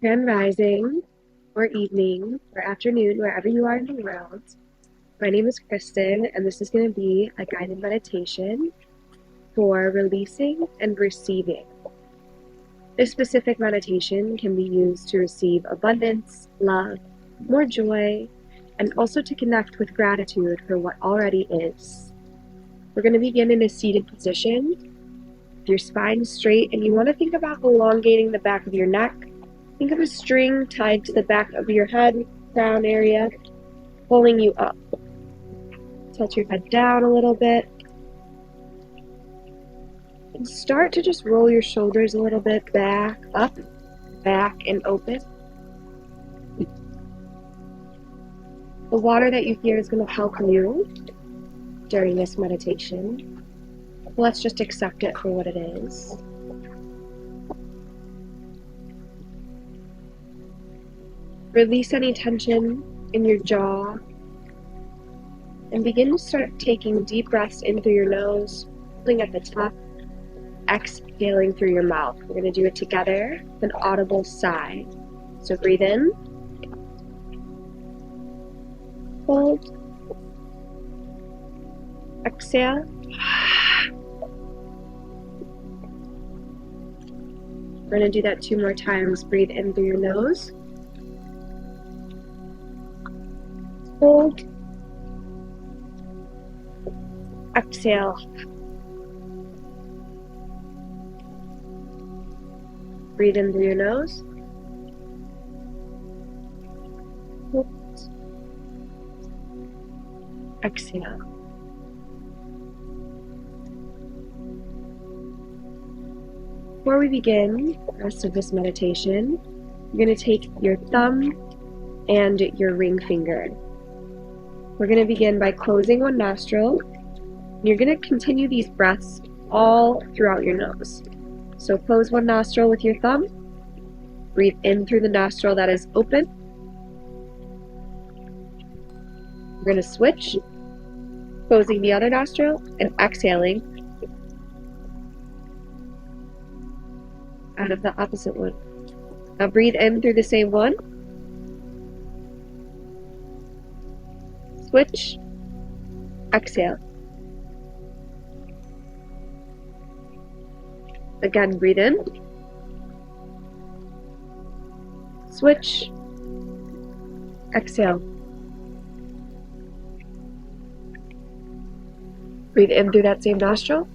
Grand rising, or evening, or afternoon, wherever you are in the world. My name is Kristen, and this is going to be a guided meditation for releasing and receiving. This specific meditation can be used to receive abundance, love, more joy, and also to connect with gratitude for what already is. We're going to begin in a seated position with your spine straight, and you want to think about elongating the back of your neck. Think of a string tied to the back of your head, crown area, pulling you up. Tilt your head down a little bit. And start to just roll your shoulders a little bit back, up, back, and open. The water that you hear is going to help you during this meditation. Let's just accept it for what it is. Release any tension in your jaw and begin to start taking deep breaths in through your nose, holding at the top, exhaling through your mouth. We're going to do it together with an audible sigh. So breathe in, hold, exhale. We're going to do that 2 more times. Breathe in through your nose, hold, exhale. Breathe in through your nose, hold, exhale. Before we begin the rest of this meditation, you're going to take your thumb and your ring finger. We're going to begin by closing one nostril. You're going to continue these breaths all throughout your nose. So close one nostril with your thumb. Breathe in through the nostril that is open. We're going to switch, closing the other nostril and exhaling out of the opposite one. Now breathe in through the same one. Switch, exhale. Again, breathe in. Switch, exhale. Breathe in through that same nostril.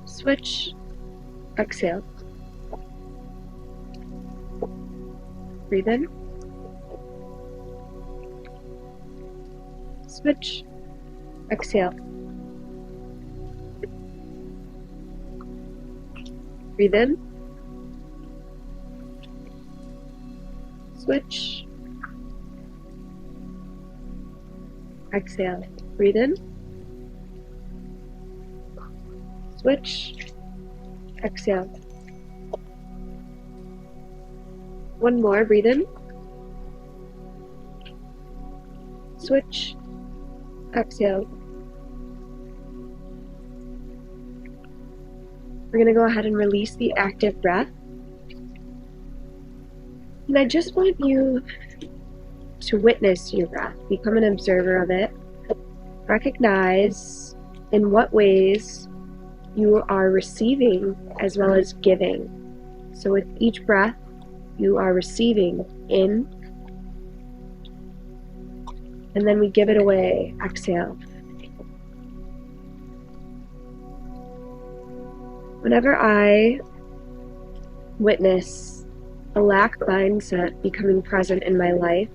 Switch, exhale. Breathe in. Switch, exhale. Breathe in. Switch, exhale. Breathe in. Switch, exhale. One more, breathe in. Switch, exhale. We're going to go ahead and release the active breath. And I just want you to witness your breath, become an observer of it. Recognize in what ways you are receiving as well as giving. So with each breath, you are receiving in, and then we give it away, exhale. Whenever I witness a lack mindset becoming present in my life,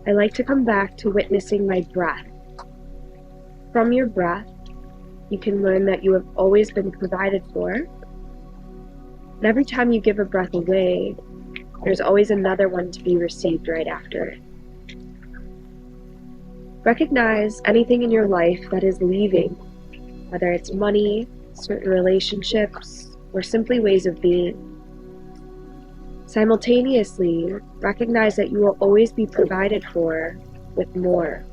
I like to come back to witnessing my breath. From your breath, you can learn that you have always been provided for. And every time you give a breath away, there's always another one to be received right after it. Recognize anything in your life that is leaving, whether it's money, certain relationships, or simply ways of being. Simultaneously, recognize that you will always be provided for with more.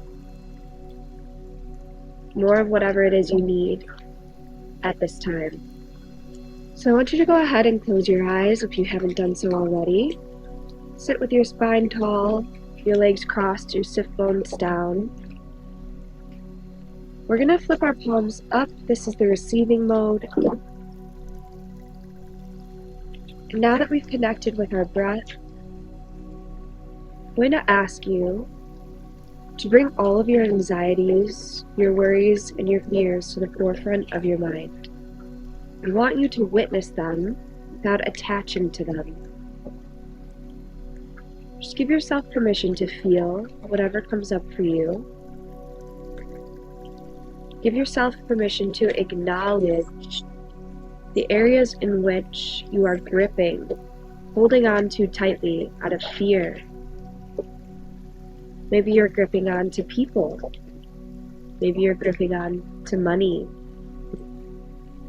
More of whatever it is you need at this time. So I want you to go ahead and close your eyes if you haven't done so already. Sit with your spine tall, your legs crossed, your sit bones down. We're going to flip our palms up. This is the receiving mode. And now that we've connected with our breath, I'm going to ask you to bring all of your anxieties, your worries, and your fears to the forefront of your mind. I want you to witness them without attaching to them. Just give yourself permission to feel whatever comes up for you. Give yourself permission to acknowledge the areas in which you are gripping, holding on too tightly out of fear. Maybe you're gripping on to people. Maybe you're gripping on to money.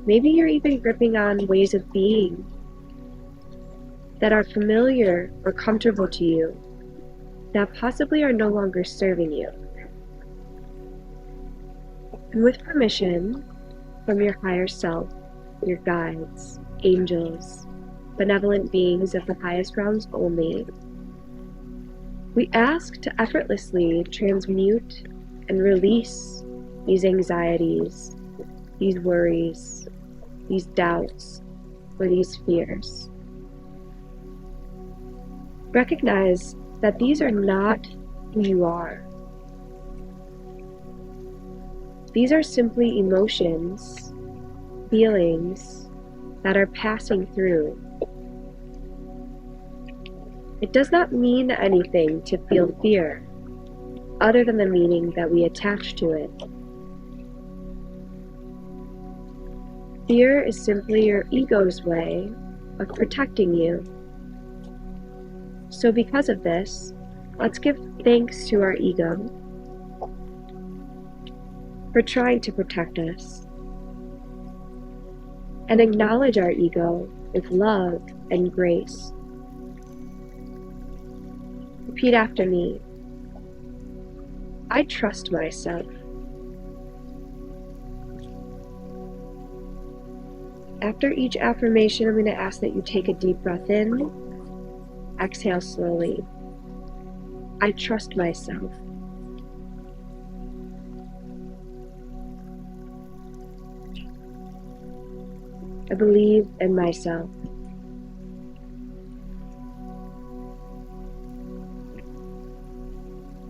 Maybe you're even gripping on ways of being that are familiar or comfortable to you, that possibly are no longer serving you. And with permission from your higher self, your guides, angels, benevolent beings of the highest realms only, we ask to effortlessly transmute and release these anxieties, these worries, these doubts, or these fears. Recognize that these are not who you are. These are simply emotions, feelings that are passing through. It does not mean anything to feel fear, other than the meaning that we attach to it. Fear is simply your ego's way of protecting you. So because of this, let's give thanks to our ego for trying to protect us, and acknowledge our ego with love and grace. Repeat after me. I trust myself. After each affirmation, I'm going to ask that you take a deep breath in, exhale slowly. I trust myself. I believe in myself.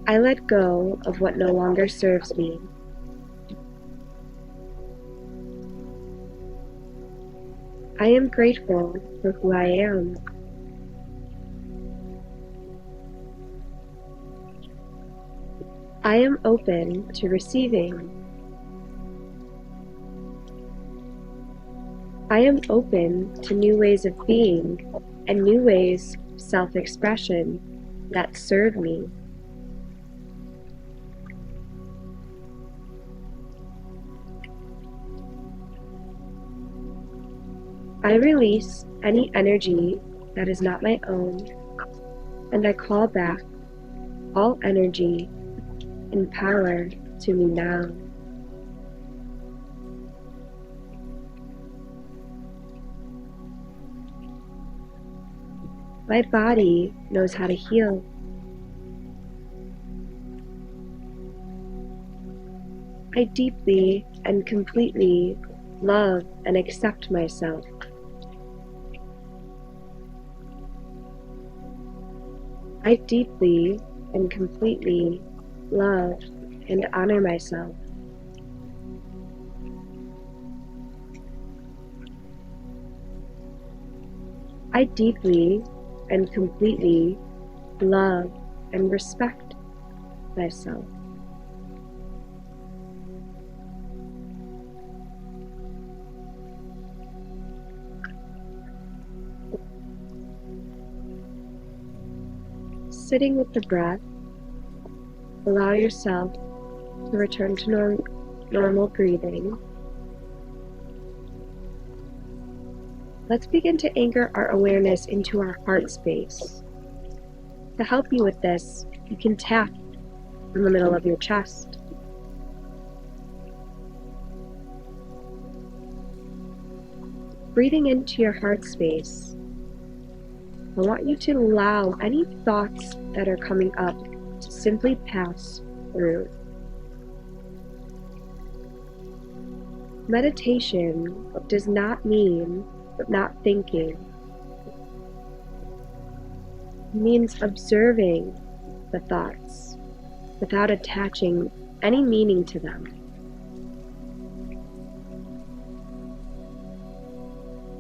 I let go of what no longer serves me. I am grateful for who I am. I am open to receiving. I am open to new ways of being and new ways of self-expression that serve me. I release any energy that is not my own, and I call back all energy and power to me now. My body knows how to heal. I deeply and completely love and accept myself. I deeply and completely love and honor myself. I deeply and completely love and respect myself. Sitting with the breath, allow yourself to return to normal breathing. Let's begin to anchor our awareness into our heart space. To help you with this, you can tap in the middle of your chest. Breathing into your heart space, I want you to allow any thoughts that are coming up to simply pass through. Meditation does not mean not thinking. It means observing the thoughts without attaching any meaning to them.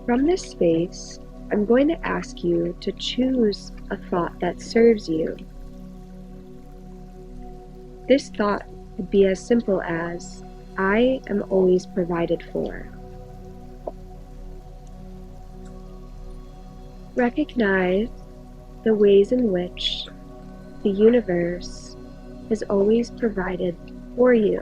From this space, I'm going to ask you to choose a thought that serves you. This thought could be as simple as, I am always provided for. Recognize the ways in which the universe has always provided for you.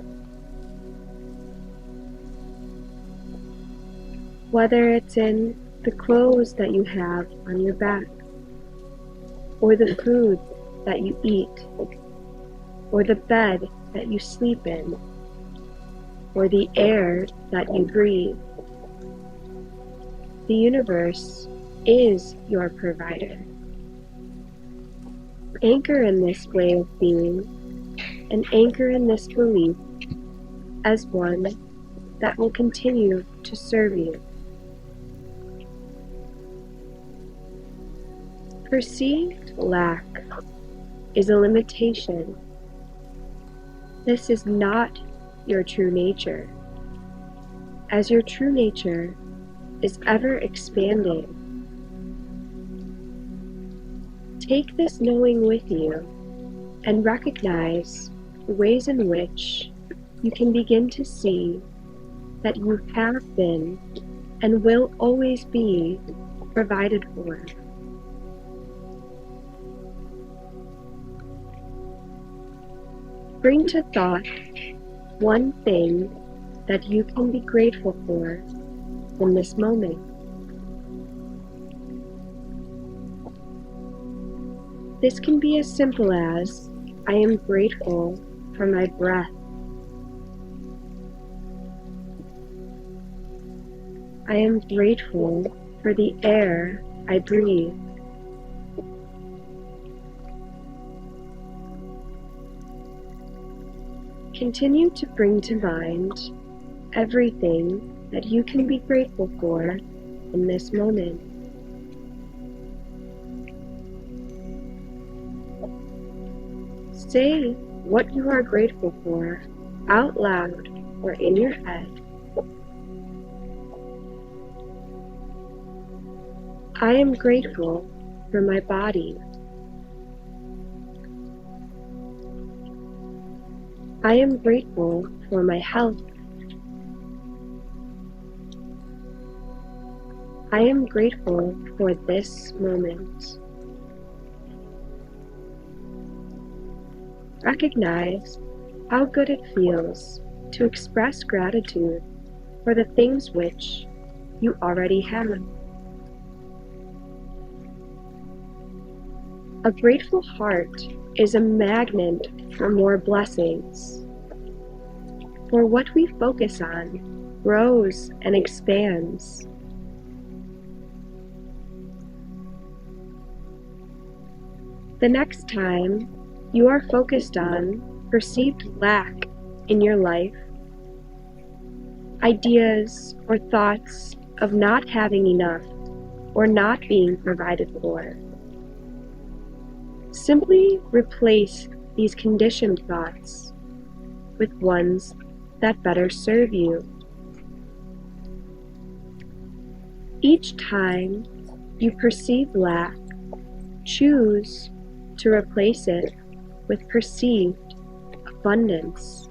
Whether it's in the clothes that you have on your back, or the food that you eat, or the bed that you sleep in, or the air that you breathe. The universe is your provider. Anchor in this way of being, and anchor in this belief as one that will continue to serve you. Perceived lack is a limitation. This is not your true nature, as your true nature is ever expanding. Take this knowing with you and recognize the ways in which you can begin to see that you have been and will always be provided for. Bring to thought one thing that you can be grateful for in this moment. This can be as simple as, I am grateful for my breath. I am grateful for the air I breathe. Continue to bring to mind everything that you can be grateful for in this moment. Say what you are grateful for out loud or in your head. I am grateful for my body. I am grateful for my health. I am grateful for this moment. Recognize how good it feels to express gratitude for the things which you already have. A grateful heart is a magnet for more blessings. For what we focus on grows and expands. The next time you are focused on perceived lack in your life, ideas or thoughts of not having enough or not being provided for, simply replace these conditioned thoughts with ones that better serve you. Each time you perceive lack, choose to replace it with perceived abundance.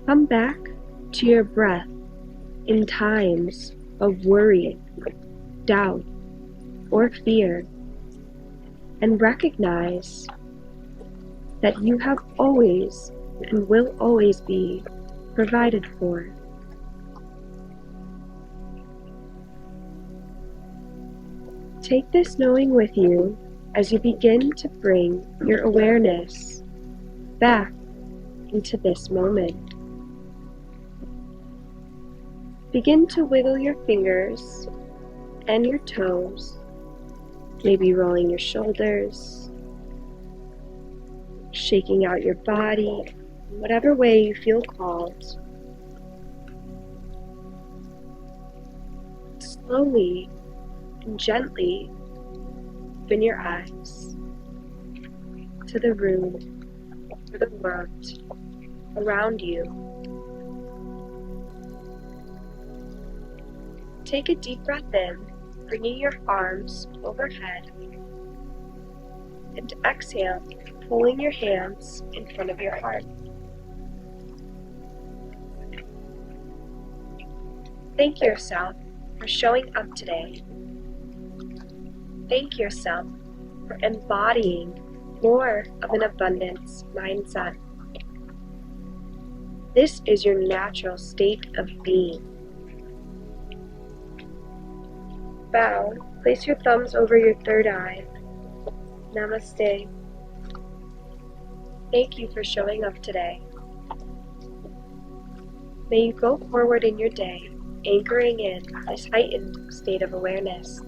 Come back to your breath in times of worry, doubt, or fear, and recognize that you have always and will always be provided for. Take this knowing with you as you begin to bring your awareness back into this moment. Begin to wiggle your fingers and your toes, maybe rolling your shoulders, shaking out your body, whatever way you feel called. Slowly and gently open your eyes to the room or the world around you. Take a deep breath in, bringing your arms overhead, and exhale, pulling your hands in front of your heart. Thank yourself for showing up today. Thank yourself for embodying more of an abundance mindset. This is your natural state of being. Bow, place your thumbs over your third eye. Namaste. Thank you for showing up today. May you go forward in your day, anchoring in this heightened state of awareness.